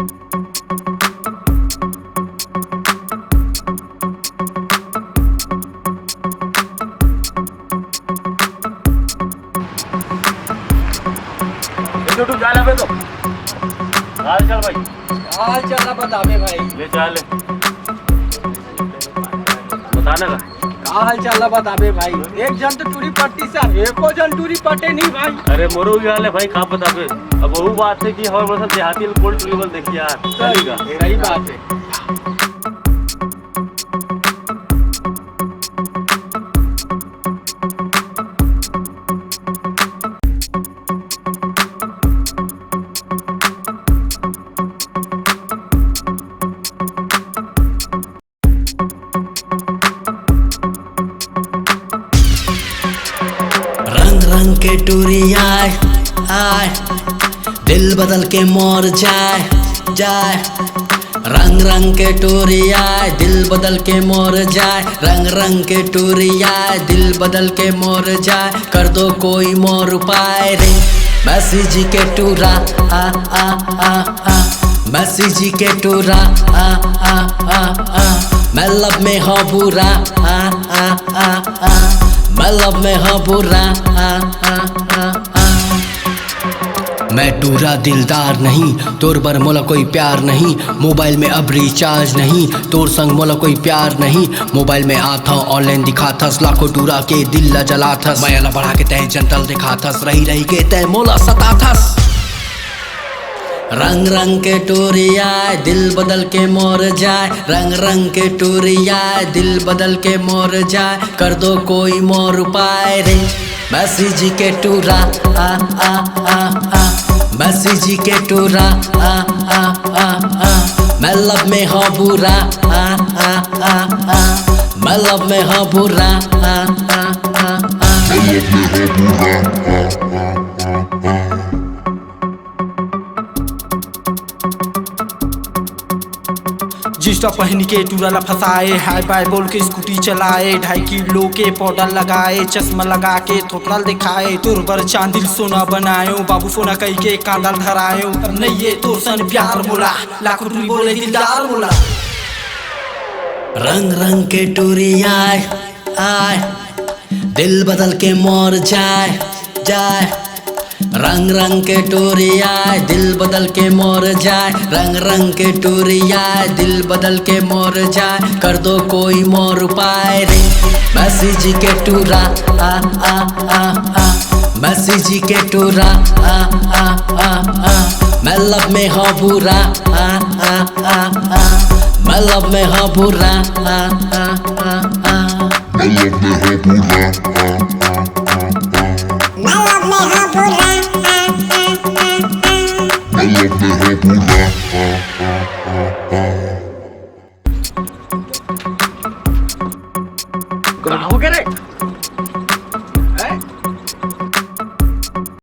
तू जाला पे तो हाल चल भाई, हाल चल बतावे भाई। ले चल बताना का हाल चल बतावे भाई। एक जन तो टूरी पट्टी से एको जन टूरी पटे नहीं भाई। अरे मोरो भी हाल है भाई, खा बतावे। अब वो बात है कि हमारे मतलब देहाती कोल्ड लेवल देखिए यार, चलेगा। सही बात है। रंग के टूरी आए आए, दिल बदल के मोर जाए जाए। रंग रंग के टूरी आए, दिल बदल के मोर जाए। रंग रंग के टूरी आए, दिल बदल के मोर जाए। कर दो कोई मोर उपाय रे, मैसी जी के टूरा आ आ आ आ। मैसी जी के टूरा आ आ आ आ। मैं लब में हूँ बुरा आ आ आ आ। मैं लब में हूँ बुरा आ आ आ आ। मैं टूरा दिलदार नहीं, तोर बर मोला कोई प्यार नहीं। मोबाइल में अब रिचार्ज नहीं, तोर संग मोला कोई प्यार नहीं। मोबाइल में आता ऑनलाइन दिखाथस, लाखों टूरा के दिल ला जलाथस। मैं ला बढ़ा के तय जनतल दिखाथस, रही रही के तय मोला सताथस। रंग रंग के टूरी आए, दिल बदल के मोर जाए। रंग रंग के टूरी आए, दिल बदल के मोर जाए। कर दो कोई मोर उपाय रे, मैसी जी के टूरा आ आ आ आ। मैसी जी के टूरा आ आ आ आ। मैं लब में हूँ बुरा आ आ आ आ। मैं लब में हूँ बुरा आ आ आ आ। जींस टॉप पहन के टूरा ला फंसाए, हाई बाय बोल के स्कूटी चलाए। 2.5 किलो के पाउडर लगाए, चश्मा लगा के थोपड़ा दिखाए। तोर बर चांदिल सोना बनायो, बाबू सोना कही के कांदल धरायो। अब नहीं ये तोर सन प्यार मोला, लाखों टूरी बोले दिलदार मोला। रंग रंग के टूरी आए आए, दिल बदल के मोर जाए जाए। रंग रंग के टूरी आए, दिल बदल के मोर जाए। रंग रंग के टूरी आए, दिल बदल के मोर जाए। कर दो कोई मोर उपाय रे, मैसी जी के टूरा आ आ आ आ। मैसी जी के टूरा आ आ आ आ। मैं लब में हूँ बुरा आ आ आ आ। मैं लब में हूँ बुरा आ आ आ आ। मैं लब में हूँ बुरा आ आ आ आ। मैं लब में हूँ बुरा आ आ आ आ। मैं लब में हूँ बुरा आ आ आ आ। कहाँ हो गया रे?